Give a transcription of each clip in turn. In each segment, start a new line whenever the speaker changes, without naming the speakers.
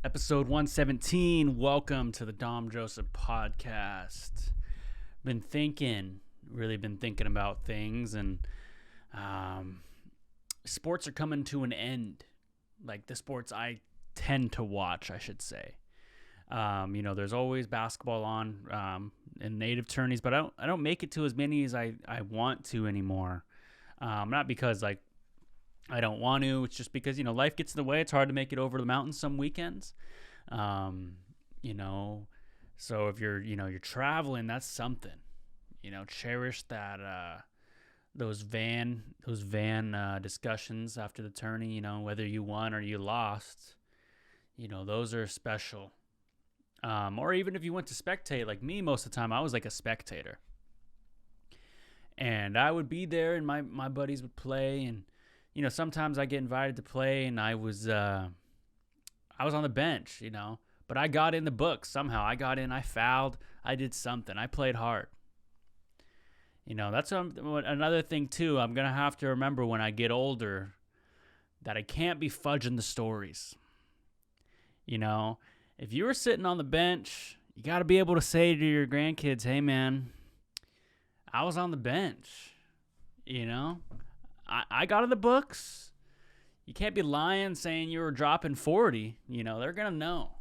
Episode 117. Welcome to the Dom Joseph podcast. Really been thinking about things, and sports are coming to an end. Like the sports I tend to watch, I should say. There's always basketball on in native tourneys, but I don't make it to as many as I want to anymore. Not because I don't want to. It's just because, life gets in the way. It's hard to make it over the mountains some weekends. So if you're traveling, that's something. Cherish that, those van discussions after the tourney, whether you won or you lost, those are special. Or even if you went to spectate, like me, most of the time, I was like a spectator. And I would be there and my buddies would play, and sometimes I get invited to play, and I was on the bench, but I got in the books somehow. I got in, I fouled, I did something, I played hard. That's another thing too. I'm gonna have to remember when I get older that I can't be fudging the stories. If you were sitting on the bench, you got to be able to say to your grandkids, "Hey, man, I was on the bench." I got in the books. You can't be lying saying you were dropping 40. They're going to know.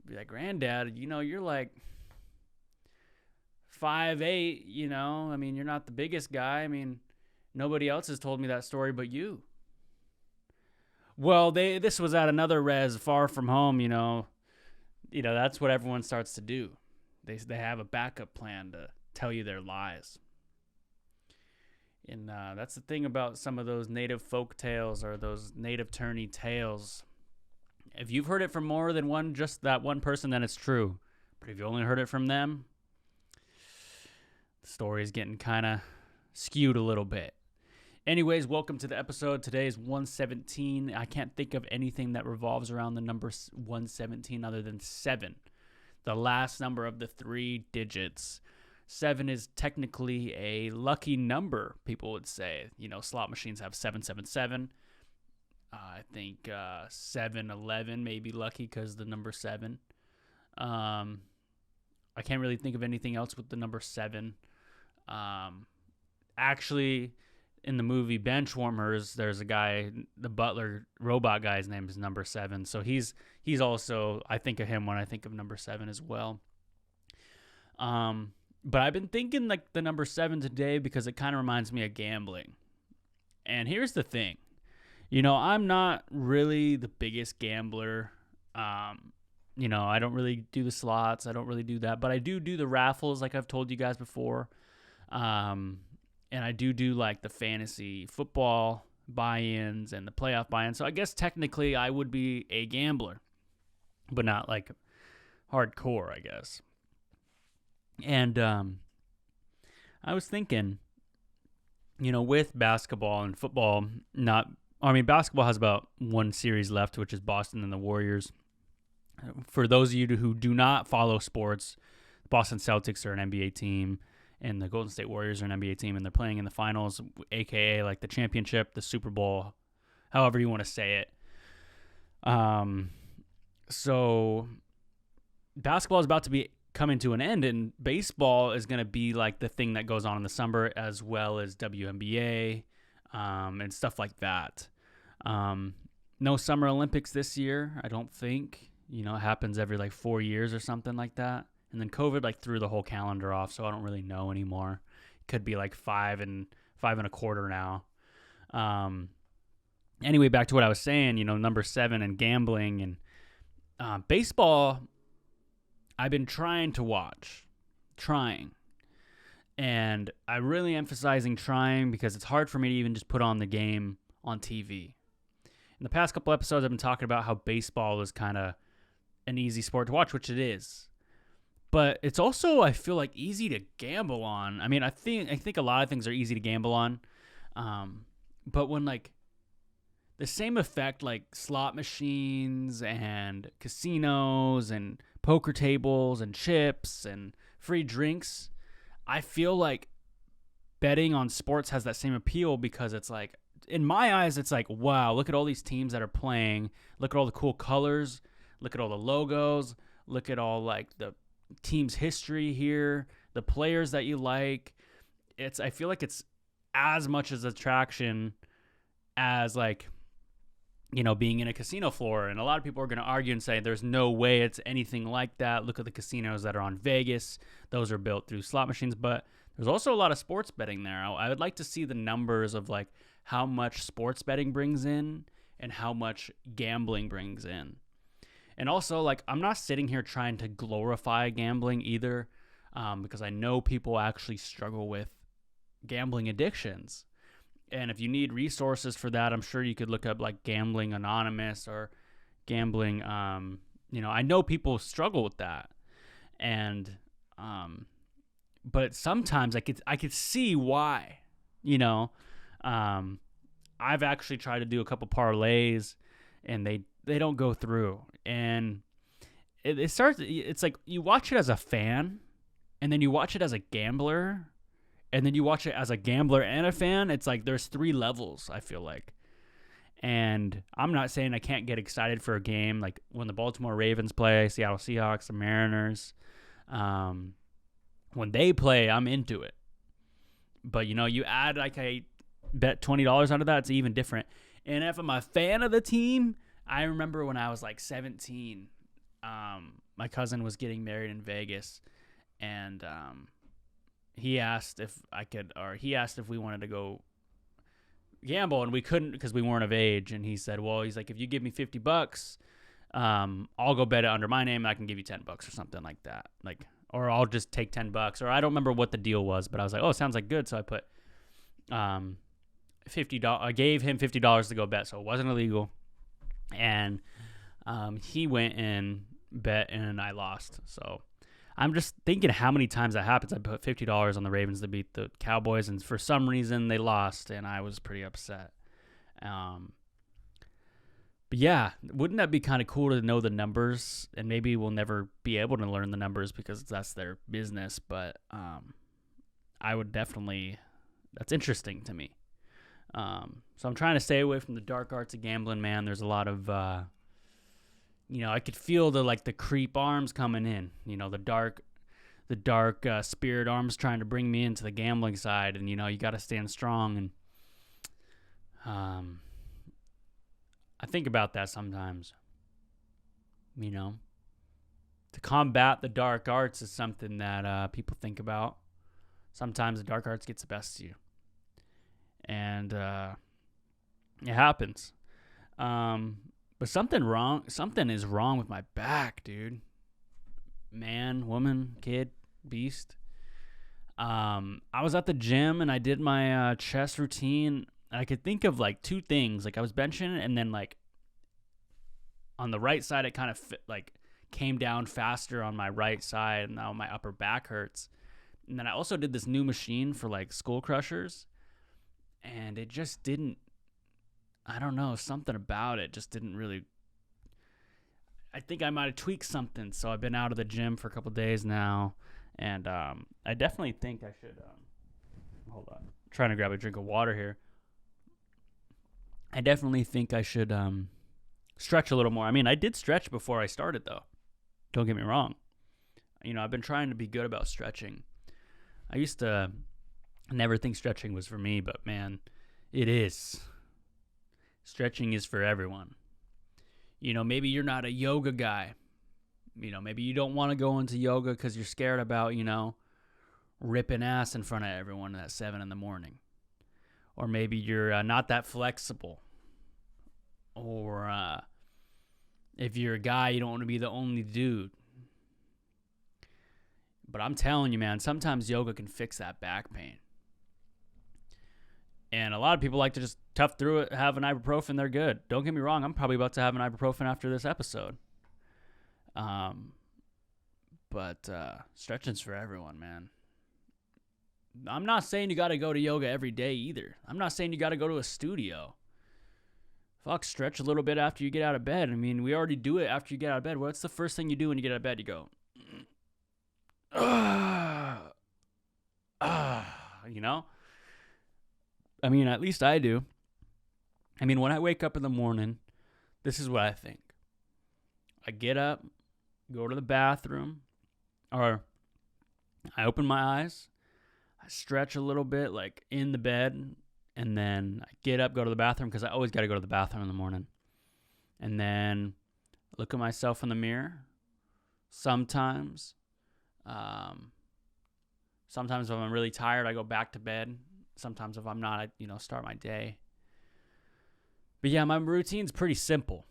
Be like, "Granddad, you're like 5'8", you're not the biggest guy. Nobody else has told me that story but you." Well, this was at another res far from home, that's what everyone starts to do. They have a backup plan to tell you their lies. And that's the thing about some of those native folk tales or those native tourney tales. If you've heard it from more than just that one person, then it's true. But if you only heard it from them, the story is getting kind of skewed a little bit. Anyways, welcome to the episode. Today is 117. I can't think of anything that revolves around the number 117 other than 7. The last number of the 3 digits. 7 is technically a lucky number, people would say. Slot machines have 777. I think 711 may be lucky because the number 7. I can't really think of anything else with the number 7. Actually, in the movie Benchwarmers, there's a guy, the butler robot guy's name is number 7. So he's also, I think of him when I think of number 7 as well. But I've been thinking like the number 7 today because it kind of reminds me of gambling. And here's the thing. I'm not really the biggest gambler. I don't really do the slots. I don't really do that. But I do the raffles like I've told you guys before. And I do like the fantasy football buy-ins and the playoff buy-ins. So I guess technically I would be a gambler, but not like hardcore, I guess. And I was thinking, with basketball and football, basketball has about one series left, which is Boston and the Warriors. For those of you who do not follow sports, the Boston Celtics are an NBA team, and the Golden State Warriors are an NBA team, and they're playing in the finals, a.k.a. like the championship, the Super Bowl, however you want to say it. So basketball is about to be coming to an end, and baseball is going to be like the thing that goes on in the summer, as well as WNBA and stuff like that. No Summer Olympics this year, I don't think. It happens every like 4 years or something like that. And then COVID threw the whole calendar off, so I don't really know anymore. It could be like 5 and a quarter now. Anyway, back to what I was saying. Number 7 and gambling and baseball. I've been trying to watch, and I'm really emphasizing trying because it's hard for me to even just put on the game on TV. In the past couple episodes, I've been talking about how baseball is kind of an easy sport to watch, which it is. But it's also, I feel like, easy to gamble on. I think a lot of things are easy to gamble on. But when the same effect like slot machines and casinos and poker tables and chips and free drinks, I feel like betting on sports has that same appeal because it's like in my eyes, it's like, wow, look at all these teams that are playing. Look at all the cool colors. Look at all the logos. Look at all like the team's history here, the players that you like. I feel like it's as much as attraction as like, being in a casino floor. And a lot of people are going to argue and say there's no way it's anything like that. Look at the casinos that are on Vegas. Those are built through slot machines, but there's also a lot of sports betting there. I would like to see the numbers of like how much sports betting brings in and how much gambling brings in. And also, like, I'm not sitting here trying to glorify gambling either, because I know people actually struggle with gambling addictions. And if you need resources for that, I'm sure you could look up like Gambling Anonymous or gambling. I know people struggle with that, and but sometimes I could see why. I've actually tried to do a couple parlays, and they don't go through. And it's like you watch it as a fan, and then you watch it as a gambler. And then you watch it as a gambler and a fan. It's like there's 3 levels, I feel like. And I'm not saying I can't get excited for a game. Like when the Baltimore Ravens play, Seattle Seahawks, the Mariners. When they play, I'm into it. But, you add like I bet $20 onto that, it's even different. And if I'm a fan of the team, I remember when I was like 17, my cousin was getting married in Vegas. And he asked if we wanted to go gamble, and we couldn't because we weren't of age. And he said, well, he's like, if you give me $50, I'll go bet it under my name and I can give you $10 or something like that. Like, or I'll just take $10, or I don't remember what the deal was, but I was like, oh, sounds like good. So I put, $50. I gave him $50 to go bet. So it wasn't illegal. And, he went and bet and I lost. So I'm just thinking how many times that happens. I put $50 on the Ravens to beat the Cowboys, and for some reason they lost, and I was pretty upset. But yeah, wouldn't that be kind of cool to know the numbers? And maybe we'll never be able to learn the numbers because that's their business. But I would definitely. That's interesting to me. So I'm trying to stay away from the dark arts of gambling, man. There's a lot of. I could feel the creep arms coming in, the dark spirit arms trying to bring me into the gambling side. And, you got to stand strong. And I think about that sometimes, to combat the dark arts is something that people think about. Sometimes the dark arts gets the best of you. And it happens. But something is wrong with my back, dude. Man, woman, kid, beast. I was at the gym and I did my chest routine. And I could think of like 2 things. Like I was benching, and then like on the right side, it kind of came down faster on my right side, and now my upper back hurts. And then I also did this new machine for like skull crushers, and it just didn't. I don't know, something about it just didn't really. I think I might have tweaked something, so I've been out of the gym for a couple days now, and I definitely think I should. Hold on, I'm trying to grab a drink of water here. I definitely think I should stretch a little more. I mean, I did stretch before I started, though. Don't get me wrong. I've been trying to be good about stretching. I used to never think stretching was for me, but man, it is. Stretching is for everyone. Maybe you're not a yoga guy. Maybe you don't want to go into yoga because you're scared about, ripping ass in front of everyone at 7 a.m. Or maybe you're not that flexible. Or if you're a guy, you don't want to be the only dude. But I'm telling you, man, sometimes yoga can fix that back pain. And a lot of people like to just tough through it, have an ibuprofen, they're good. Don't get me wrong, I'm probably about to have an ibuprofen after this episode. But stretching's for everyone, man. I'm not saying you got to go to yoga every day either. I'm not saying you got to go to a studio. Fuck, stretch a little bit after you get out of bed. I mean, we already do it after you get out of bed. What's the first thing you do when you get out of bed? You go, I mean, at least I do. I mean, when I wake up in the morning, this is what I think. I get up, go to the bathroom, or I open my eyes, I stretch a little bit, like in the bed, and then I get up, go to the bathroom, because I always got to go to the bathroom in the morning. And then look at myself in the mirror. Sometimes if I'm really tired, I go back to bed. Sometimes if I'm not, I start my day. But yeah, my routine's pretty simple.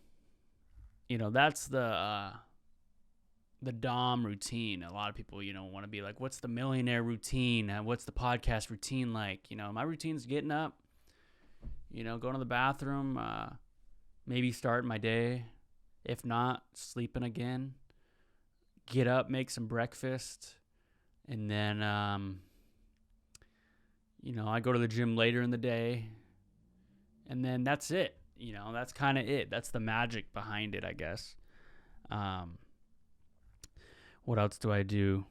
That's the Dom routine. A lot of people, want to be like, what's the millionaire routine? What's the podcast routine like? My routine's getting up, going to the bathroom, maybe starting my day. If not, sleeping again. Get up, make some breakfast. And then, I go to the gym later in the day. And then that's it. That's kind of it. That's the magic behind it, I guess. What else do I do?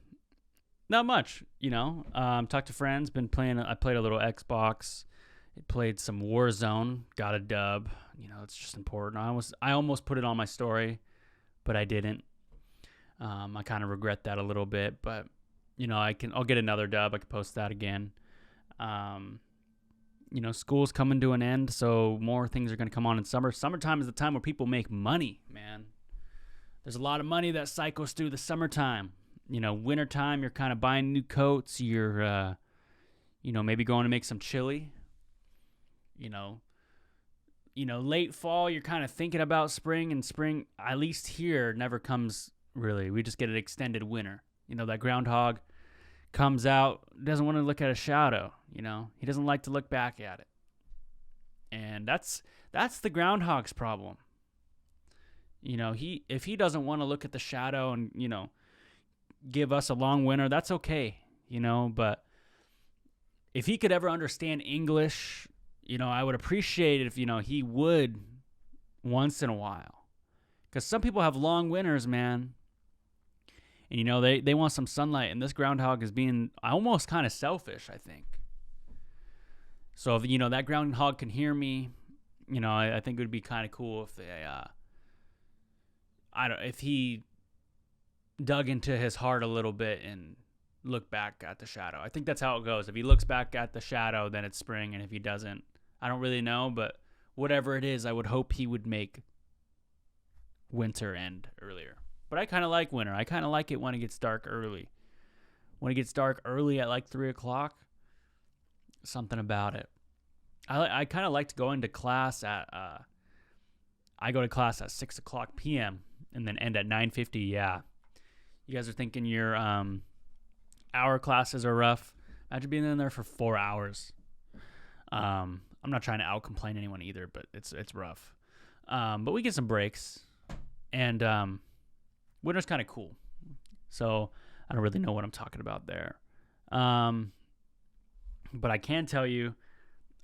Not much, talk to friends, I played a little Xbox. I played some Warzone, got a dub. It's just important. I almost put it on my story, but I didn't. I kind of regret that a little bit, but I'll get another dub. I can post that again. School's coming to an end, so more things are going to come on in summer. Summertime is the time where people make money, man. There's a lot of money that cycles through the summertime. Wintertime, you're kind of buying new coats. You're, maybe going to make some chili. Late fall, you're kind of thinking about spring, and spring, at least here, never comes really. We just get an extended winter. That groundhog comes out, doesn't want to look at a shadow. He doesn't like to look back at it. And that's the groundhog's problem. If he doesn't want to look at the shadow and, give us a long winter, that's okay, but if he could ever understand English, I would appreciate it if, he would once in a while. Because some people have long winters, man. And, they want some sunlight, and this groundhog is being almost kind of selfish, I think. So, if, that groundhog can hear me, I think it would be kind of cool if if he dug into his heart a little bit and looked back at the shadow. I think that's how it goes. If he looks back at the shadow, then it's spring, and if he doesn't, I don't really know, but whatever it is, I would hope he would make winter end earlier. But I kind of like winter. I kind of like it when it gets dark early. When it gets dark early at like 3 o'clock, something about it. I kind of liked going to class at, I go to class at 6 o'clock p.m. and then end at 9:50. Yeah. You guys are thinking your hour classes are rough. Imagine being in there for 4 hours. I'm not trying to out-complain anyone either, but it's rough. But we get some breaks. And winter's kind of cool. So I don't really know what I'm talking about there. But I can tell you,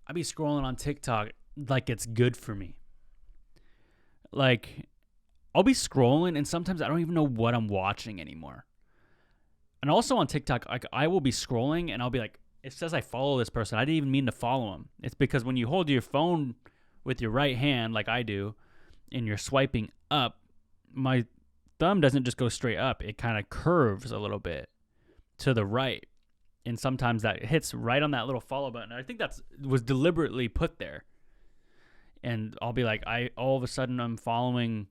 I be scrolling on TikTok like it's good for me. Like, I'll be scrolling, and sometimes I don't even know what I'm watching anymore. And also on TikTok, like, I will be scrolling, and I'll be like, it says I follow this person. I didn't even mean to follow him. It's because when you hold your phone with your right hand, like I do, and you're swiping up, my thumb doesn't just go straight up. It kind of curves a little bit to the right. And sometimes that hits right on that little follow button. I think that was deliberately put there. And I'll be like, all of a sudden I'm following,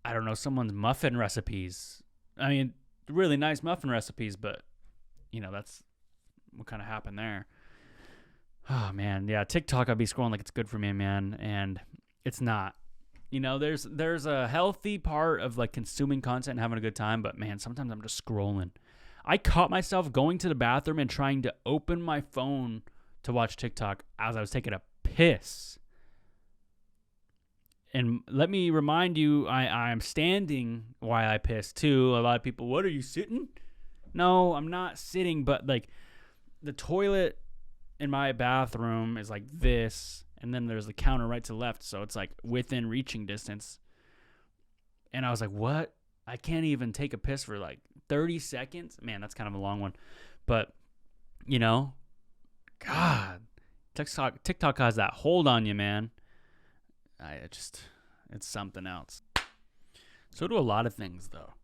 I don't know, someone's muffin recipes. I mean, really nice muffin recipes, but, that's what kind of happened there. Oh, man. Yeah, TikTok, I'll be scrolling like it's good for me, man. And it's not. There's a healthy part of, like, consuming content and having a good time, but, man, sometimes I'm just scrolling. I caught myself going to the bathroom and trying to open my phone to watch TikTok as I was taking a piss. And let me remind you, I'm standing while I piss too. A lot of people, what, are you sitting? No, I'm not sitting, but like the toilet in my bathroom is like this, and then there's the counter right to the left, so it's like within reaching distance. And I was like, what? I can't even take a piss for like 30 seconds? Man, that's kind of a long one. But, God, TikTok has that hold on you, man. it's something else. So do a lot of things, though.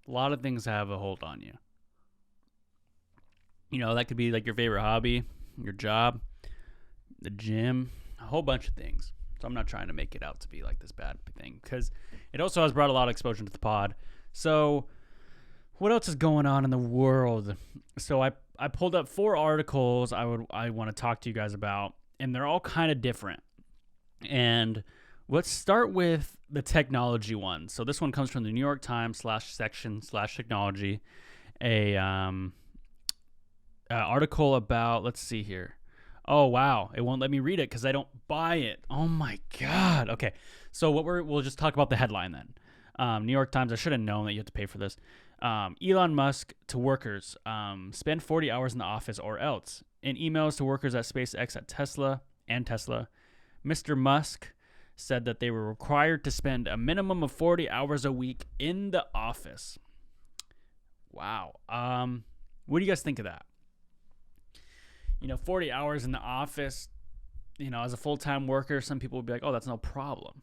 A lot of things have a hold on you. You know, that could be like your favorite hobby, your job, the gym, a whole bunch of things. So I'm not trying to make it out to be like this bad thing, because it also has brought a lot of exposure to the pod. So what else is going on in the world? So I pulled up 4 articles I want to talk to you guys about, and they're all kind of different. And let's start with the technology one. So this one comes from the New York Times /section/technology, article about, let's see here. Oh, wow. It won't let me read it because I don't buy it. Oh, my God. Okay. So we'll just talk about the headline then. New York Times, I should have known that you have to pay for this. Elon Musk to workers, spend 40 hours in the office or else. In emails to workers at SpaceX at Tesla, Mr. Musk said that they were required to spend a minimum of 40 hours a week in the office. Wow. What do you guys think of that? 40 hours in the office, as a full-time worker, some people would be like, oh, that's no problem.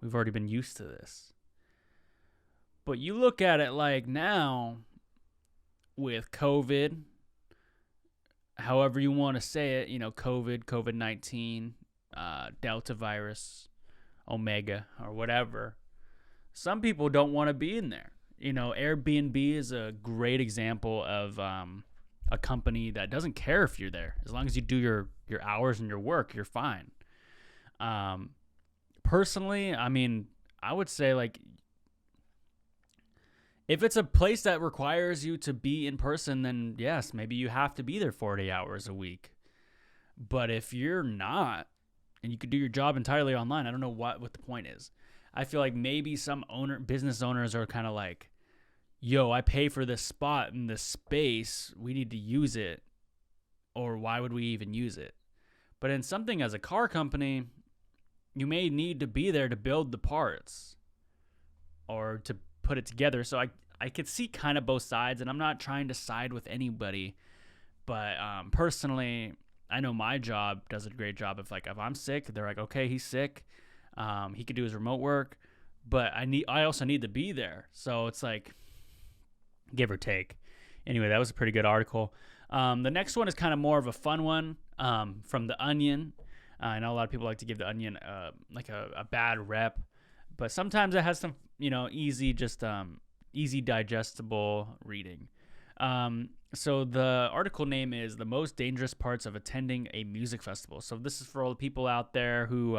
We've already been used to this. But you look at it like now with COVID, however you want to say it, COVID-19, Delta virus, Omega, or whatever. Some people don't want to be in there. Airbnb is a great example of a company that doesn't care if you're there. As long as you do your hours and your work, you're fine. Personally, I would say, like, if it's a place that requires you to be in person, then yes, maybe you have to be there 40 hours a week. But if you're not, and you could do your job entirely online, I don't know what the point is. I feel like maybe some business owners are kind of like, yo, I pay for this spot in this space, we need to use it, or why would we even use it? But in something as a car company, you may need to be there to build the parts or to put it together. So I could see kind of both sides, and I'm not trying to side with anybody, but personally, I know my job does a great job. If I'm sick, they're like, okay, he's sick, he could do his remote work, but I also need to be there. So it's like, give or take. Anyway, that was a pretty good article. The next one is kind of more of a fun one, from The Onion. I know a lot of people like to give The Onion a bad rep, but sometimes it has some, easy digestible reading. So the article name is The Most Dangerous Parts of Attending a Music Festival. So this is for all the people out there who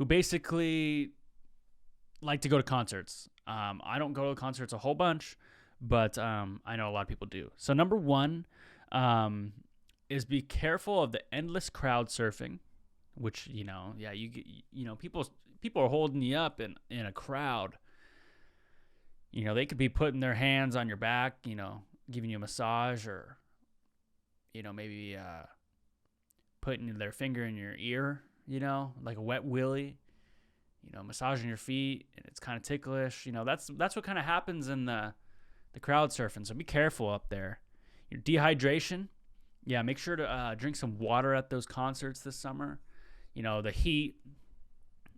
basically like to go to concerts. I don't go to concerts a whole bunch, but I know a lot of people do. So number 1 is be careful of the endless crowd surfing, which, people are holding you up in a crowd. They could be putting their hands on your back, giving you a massage, or, maybe putting their finger in your ear, like a wet willy, massaging your feet, and it's kind of ticklish. That's what kind of happens in the crowd surfing. So be careful up there. Your dehydration, make sure to drink some water at those concerts this summer. The heat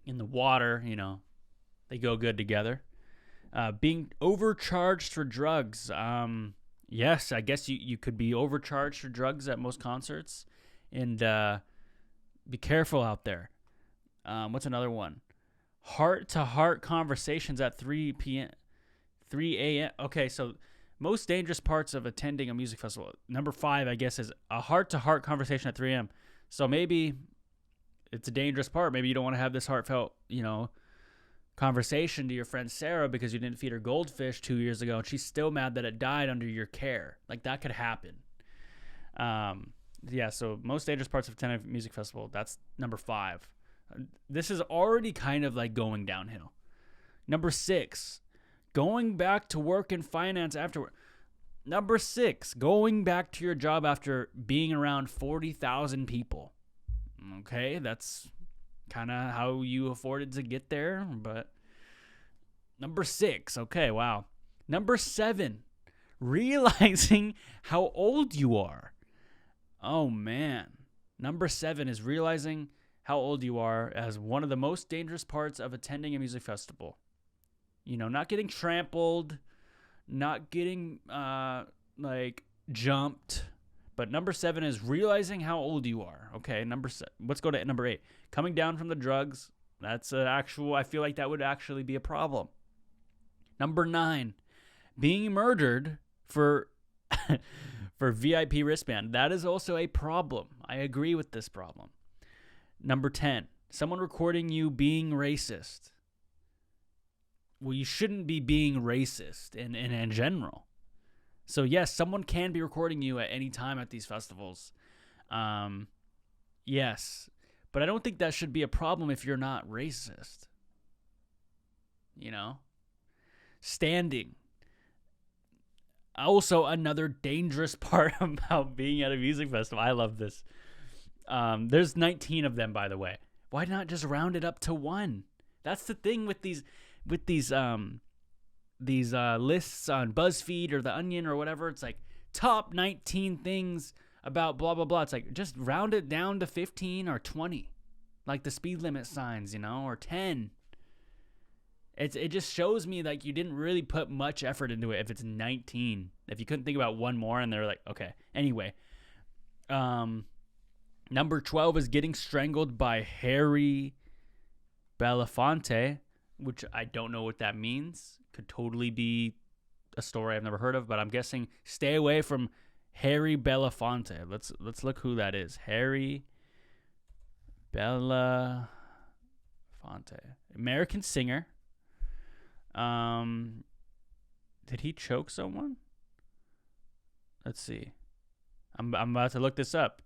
and the water, they go good together. Being overcharged for drugs. Yes, I guess you could be overcharged for drugs at most concerts, and be careful out there. What's another one? Heart-to-heart conversations at 3 a.m. Okay, so most dangerous parts of attending a music festival. Number 5, I guess, is a heart-to-heart conversation at 3 a.m. So maybe it's a dangerous part. Maybe you don't want to have this heartfelt, conversation to your friend Sarah because you didn't feed her goldfish 2 years ago, and she's still mad that it died under your care. Like, that could happen. So most dangerous parts of attending a music festival. That's number 5. This is already kind of like going downhill. Number 6, going back to work in finance afterward. Number 6, going back to your job after being around 40,000 people. Okay, that's kind of how you afforded to get there, but number 6, okay, wow. Number 7, realizing how old you are. Oh, man. Number 7 is realizing how old you are as one of the most dangerous parts of attending a music festival. Not getting trampled, not getting jumped. But number 7 is realizing how old you are. Okay, let's go to number 8. Coming down from the drugs. That's I feel like that would actually be a problem. Number 9, being murdered for VIP wristband. That is also a problem. I agree with this problem. Number 10, someone recording you being racist. Well, you shouldn't be being racist in general. So, yes, someone can be recording you at any time at these festivals. Yes. But I don't think that should be a problem if you're not racist. Standing. Also, another dangerous part about being at a music festival. I love this. There's 19 of them, by the way. Why not just round it up to 1? That's the thing with these lists on BuzzFeed or The Onion or whatever. It's like top 19 things about blah, blah, blah. It's like just round it down to 15 or 20, like the speed limit signs, or 10. It just shows me like you didn't really put much effort into it if it's 19. If you couldn't think about one more and they're like, okay. Anyway, number 12 is getting strangled by Harry Belafonte, which I don't know what that means. Could totally be a story I've never heard of, but I'm guessing stay away from Harry Belafonte. Let's look who that is. Harry Belafonte, American singer. Did he choke someone? Let's see. I'm about to look this up.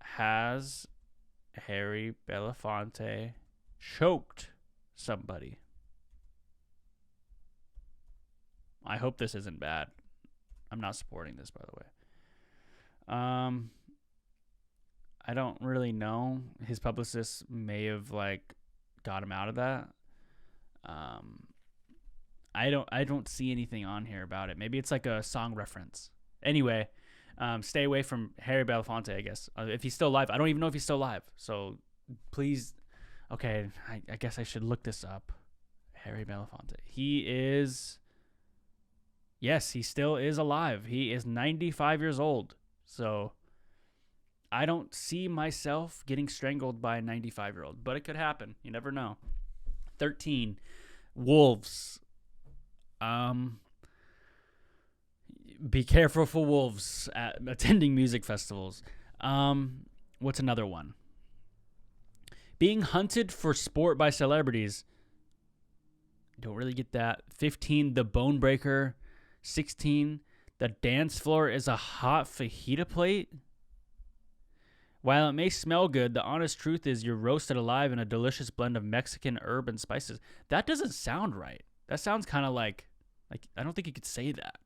Has Harry Belafonte choked somebody? I hope this isn't bad. I'm not supporting this, by the way. I don't really know. His publicist may have got him out of that. I don't see anything on here about it. Maybe it's like a song reference. Anyway, stay away from Harry Belafonte, I guess. If he's still alive. I don't even know if he's still alive. So please. Okay, I guess I should look this up. Harry Belafonte. He is. Yes, he still is alive. He is 95 years old. So I don't see myself getting strangled by a 95-year-old, but it could happen. You never know. 13, wolves. Be careful for wolves at attending music festivals. What's another one? Being hunted for sport by celebrities. Don't really get that. 15, the bone breaker. 16, the dance floor is a hot fajita plate. While it may smell good, the honest truth is you're roasted alive in a delicious blend of Mexican herb and spices. That doesn't sound right. That sounds kind of like I don't think you could say that.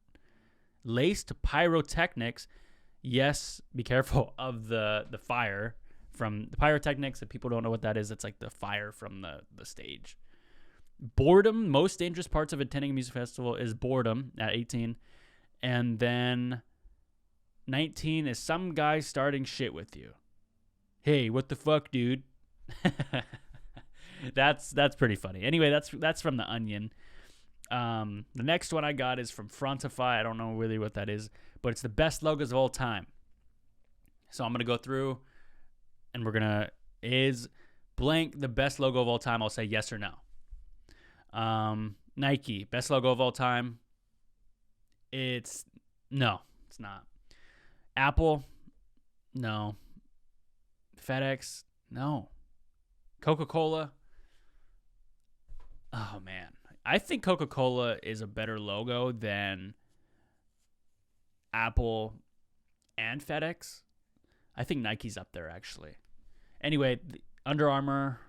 Laced pyrotechnics. Yes, be careful of the fire from the pyrotechnics. If people don't know what that is, it's like the fire from the stage. Boredom. Most dangerous parts of attending a music festival is boredom at 18. And then 19 is some guy starting shit with you. Hey, what the fuck, dude? That's pretty funny. Anyway, that's from The Onion. The next one I got is from Frontify. I don't know really what that is, but it's the best logos of all time. So I'm going to go through and we're going to, is blank the best logo of all time? I'll say yes or no. Nike, best logo of all time. It's not. Apple, no. FedEx, no. Coca-Cola, oh man. I think Coca-Cola is a better logo than Apple and FedEx. I think Nike's up there, actually. Anyway, Under Armour,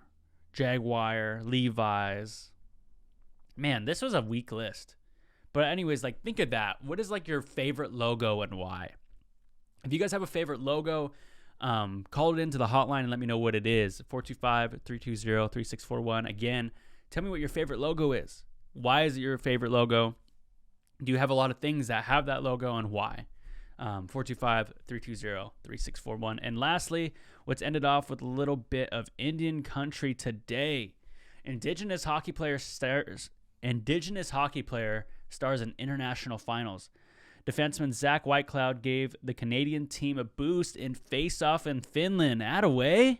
Jaguar, Levi's. Man, this was a weak list. But anyways, think of that. What is your favorite logo and why? If you guys have a favorite logo, call it into the hotline and let me know what it is. 425-320-3641. Again, tell me what your favorite logo is. Why is it your favorite logo? Do you have a lot of things that have that logo and why? 425-320-3641. And lastly, let's end it off with a little bit of Indian country today. Indigenous hockey player stars in international finals. Defenseman Zach Whitecloud gave the Canadian team a boost in face-off in Finland. Attaway.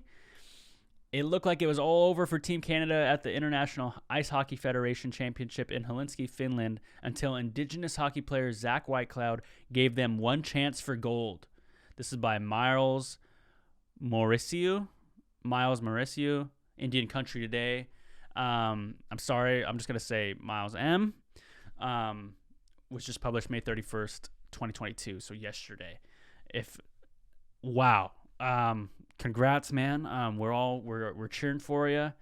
It looked like it was all over for Team Canada at the International Ice Hockey Federation Championship in Helsinki, Finland, until Indigenous hockey player Zach Whitecloud gave them one chance for gold. This is by Miles Mauricio, Indian Country Today. I'm sorry, I'm just going to say Miles M. Was just published May 31st, 2022, so yesterday. Wow. Congrats, man. We're cheering for you.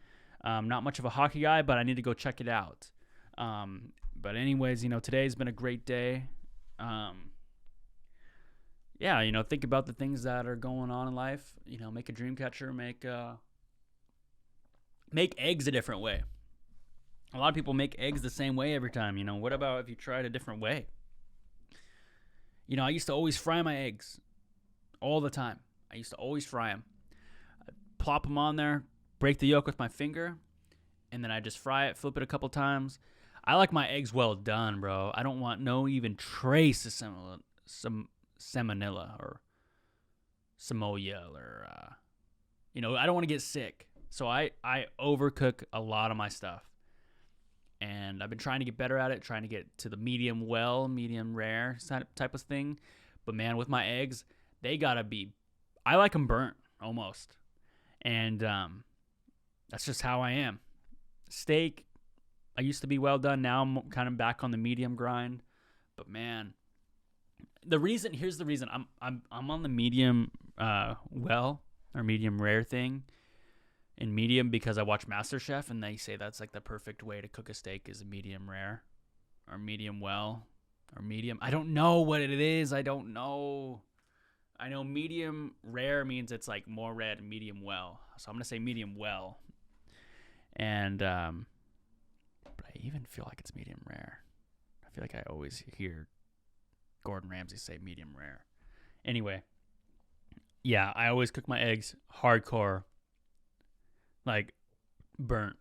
Not much of a hockey guy, but I need to go check it out. But anyways, today's been a great day. Think about the things that are going on in life. Make a dream catcher, make eggs a different way. A lot of people make eggs the same way every time. What about if you tried a different way? I used to always fry my eggs all the time. I used to always fry them. I'd plop them on there, break the yolk with my finger, and then I just fry it, flip it a couple times. I like my eggs well done, bro. I don't want no even trace of salmonella or samoya or, I don't want to get sick. So I overcook a lot of my stuff. And I've been trying to get better at it, trying to get to the medium well, medium rare type of thing. But, man, with my eggs, they got to be – I like them burnt almost. And that's just how I am. Steak, I used to be well done. Now I'm kind of back on the medium grind. But, man, here's the reason. I'm on the medium well or medium rare thing. In medium because I watch MasterChef and they say that's like the perfect way to cook a steak is a medium rare or medium well or medium. I don't know what it is. I don't know. I know medium rare means it's like more red, medium well. So I'm going to say medium well. And, but I even feel like it's medium rare. I feel like I always hear Gordon Ramsay say medium rare. Anyway, yeah, I always cook my eggs hardcore. Like, burnt.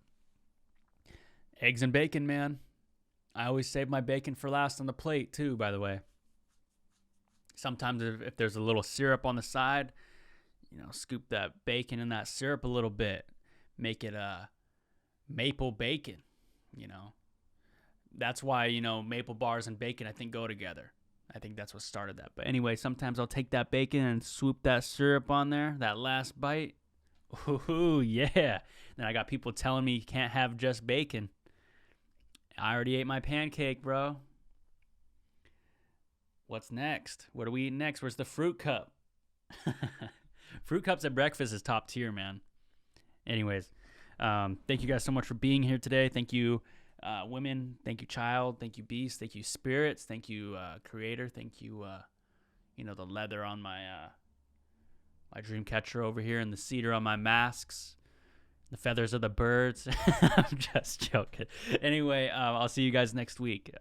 Eggs and bacon, man. I always save my bacon for last on the plate, too, by the way. Sometimes if there's a little syrup on the side, scoop that bacon in that syrup a little bit. Make it maple bacon, That's why, maple bars and bacon, I think, go together. I think that's what started that. But anyway, sometimes I'll take that bacon and swoop that syrup on there, that last bite. Ooh, yeah. Then I got people telling me you can't have just bacon. I already ate my pancake, bro. What's next? What are we eating next? Where's the fruit cup? Fruit cups at breakfast is top tier, man. Anyways, thank you guys so much for being here today. Thank you, women. Thank you, child. Thank you, beast. Thank you, spirits. Thank you, creator. Thank you, the leather on my dream catcher over here and the cedar on my masks, the feathers of the birds. I'm just joking. Anyway, I'll see you guys next week.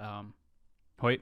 Hoi.